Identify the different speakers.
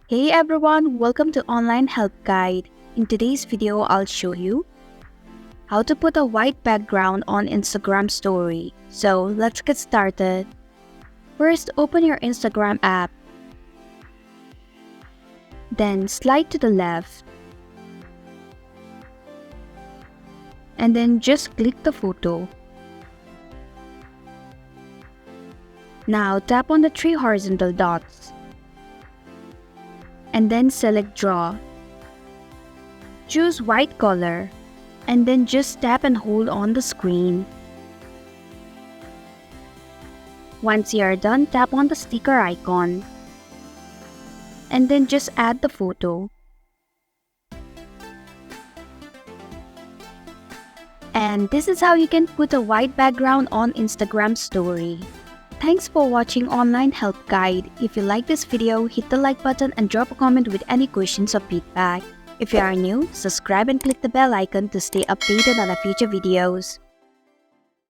Speaker 1: Hey everyone, welcome to Online Help Guide. In today's video, I'll show you how to put a white background on Instagram story. So let's get started. First, open your Instagram app. Then slide to the left. And then just click the photo. Now tap on the three horizontal dots. And then select Draw. Choose white color. And then just tap and hold on the screen. Once you are done, tap on the sticker icon. And then just add the photo. And this is how you can put a white background on Instagram story. Thanks for watching Online Help Guide. If you like this video, hit the like button and drop a comment with any questions or feedback. If you are new, subscribe and click the bell icon to stay updated on our future videos.